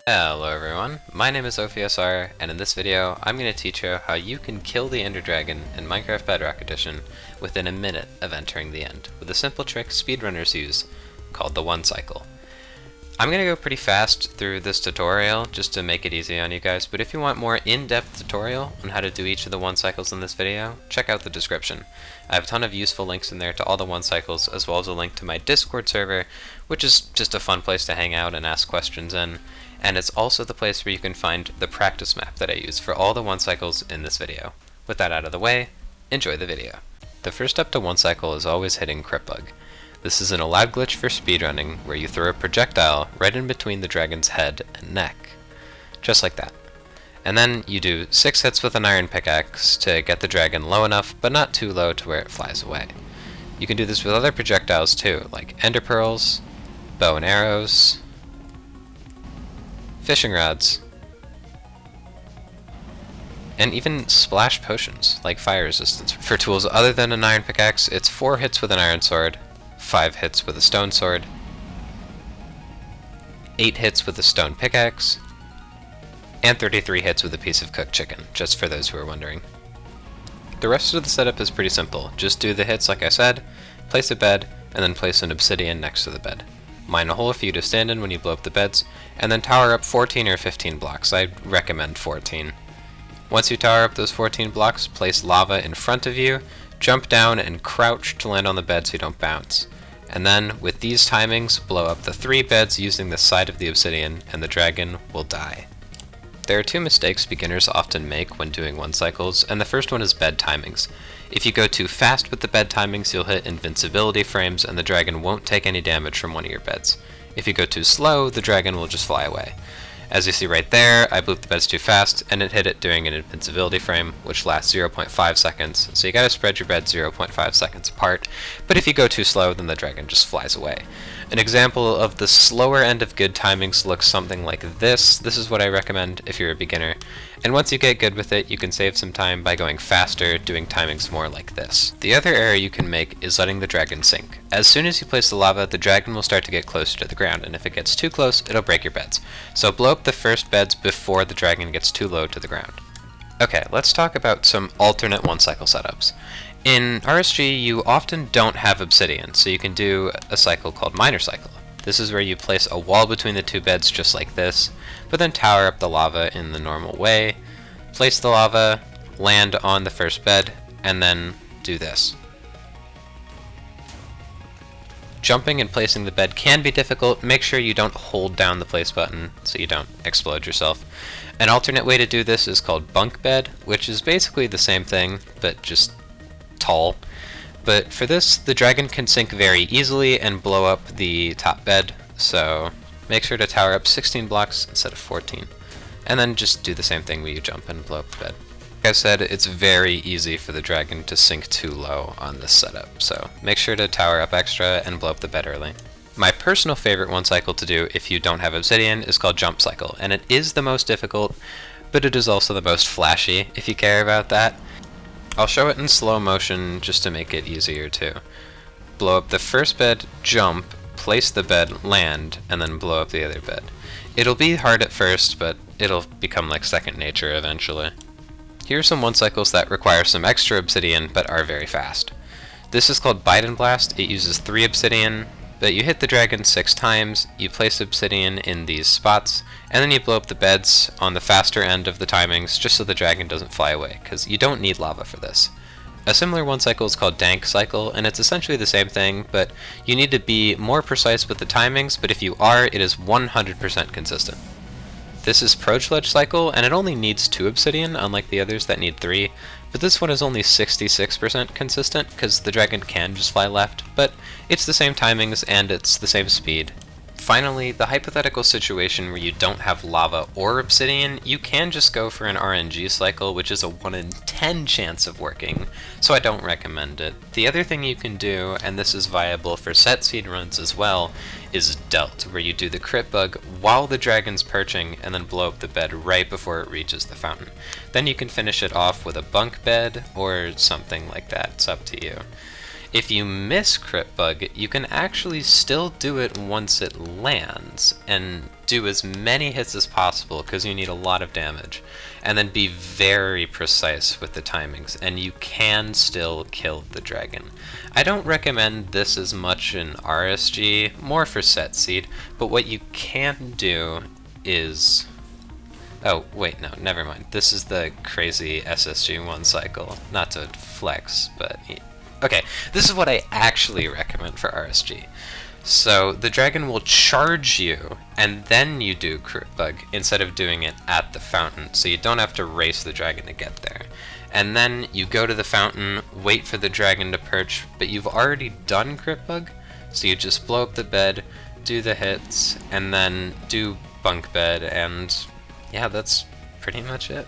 Hello everyone, my name is OPSR, and in this video I'm going to teach you how you can kill the Ender Dragon in Minecraft Bedrock Edition within a minute of entering the end, with a simple trick speedrunners use called the one cycle. I'm going to go pretty fast through this tutorial just to make it easy on you guys, but if you want more in-depth tutorial on how to do each of the one cycles in this video, check out the description. I have a ton of useful links in there to all the one cycles, as well as a link to my Discord server, which is just a fun place to hang out and ask questions in. And it's also the place where you can find the practice map that I use for all the one cycles in this video. With that out of the way, enjoy the video. The first step to one cycle is always hitting Crit Bug. This is an allowed glitch for speedrunning where you throw a projectile right in between the dragon's head and neck. Just like that. And then you do 6 hits with an iron pickaxe to get the dragon low enough, but not too low to where it flies away. You can do this with other projectiles too, like ender pearls, bow and arrows, fishing rods, and even splash potions, like fire resistance. For tools other than an iron pickaxe, it's 4 hits with an iron sword, 5 hits with a stone sword, 8 hits with a stone pickaxe, and 33 hits with a piece of cooked chicken, just for those who are wondering. The rest of the setup is pretty simple. Just do the hits like I said, place a bed, and then place an obsidian next to the bed. Mine a hole for you to stand in when you blow up the beds, and then tower up 14 or 15 blocks. I recommend 14. Once you tower up those 14 blocks, place lava in front of you, jump down and crouch to land on the bed so you don't bounce. And then, with these timings, blow up the 3 beds using the side of the obsidian, and the dragon will die. There are 2 mistakes beginners often make when doing one cycles, and the first one is bed timings. If you go too fast with the bed timings, you'll hit invincibility frames and the dragon won't take any damage from one of your beds. If you go too slow, the dragon will just fly away. As you see right there, I blew up the beds too fast, and it hit it during an invincibility frame, which lasts 0.5 seconds, so you gotta spread your beds 0.5 seconds apart, but if you go too slow, then the dragon just flies away. An example of the slower end of good timings looks something like this. This is what I recommend if you're a beginner, and once you get good with it, you can save some time by going faster, doing timings more like this. The other error you can make is letting the dragon sink. As soon as you place the lava, the dragon will start to get closer to the ground, and if it gets too close, it'll break your beds. So blow up the first beds before the dragon gets too low to the ground. Okay, let's talk about some alternate one cycle setups. In RSG, you often don't have obsidian, so you can do a cycle called Miner Cycle. This is where you place a wall between the 2 beds just like this, but then tower up the lava in the normal way, place the lava, land on the first bed, and then do this. Jumping and placing the bed can be difficult. Make sure you don't hold down the place button so you don't explode yourself. An alternate way to do this is called bunk bed, which is basically the same thing, but just tall. But for this, the dragon can sink very easily and blow up the top bed, so make sure to tower up 16 blocks instead of 14. And then just do the same thing where you jump and blow up the bed. Like I said, it's very easy for the dragon to sink too low on this setup, so make sure to tower up extra and blow up the bed early. My personal favorite one cycle to do if you don't have obsidian is called Jump Cycle, and it is the most difficult, but it is also the most flashy if you care about that. I'll show it in slow motion just to make it easier too. Blow up the first bed, jump, place the bed, land, and then blow up the other bed. It'll be hard at first, but it'll become like second nature eventually. Here are some one cycles that require some extra obsidian but are very fast. This is called Bite and Blast. It uses 3 obsidian, but you hit the dragon 6 times, you place obsidian in these spots, and then you blow up the beds on the faster end of the timings just so the dragon doesn't fly away, because you don't need lava for this. A similar one cycle is called Dank Cycle, and it's essentially the same thing, but you need to be more precise with the timings, but if you are, it is 100% consistent. This is Ledge Cycle, and it only needs 2 obsidian, unlike the others that need 3, but this one is only 66% consistent, because the dragon can just fly left, but it's the same timings and it's the same speed. Finally, the hypothetical situation where you don't have lava or obsidian, you can just go for an RNG cycle, which is a 1 in 10 chance of working, so I don't recommend it. The other thing you can do, and this is viable for set seed runs as well, is Dealt, where you do the crit bug while the dragon's perching and then blow up the bed right before it reaches the fountain. Then you can finish it off with a bunk bed or something like that, it's up to you. If you miss crit bug, you can actually still do it once it lands, and do as many hits as possible because you need a lot of damage, and then be very precise with the timings, and you can still kill the dragon. I don't recommend this as much in RSG, more for set seed, but what you can do is... Oh, wait, no, never mind. This is the crazy SSG1 cycle. Not to flex, but... Okay, this is what I actually recommend for RSG. So, the dragon will charge you, and then you do crit bug, instead of doing it at the fountain, so you don't have to race the dragon to get there. And then you go to the fountain, wait for the dragon to perch, but you've already done crit bug, so you just blow up the bed, do the hits, and then do bunk bed, and yeah, that's pretty much it.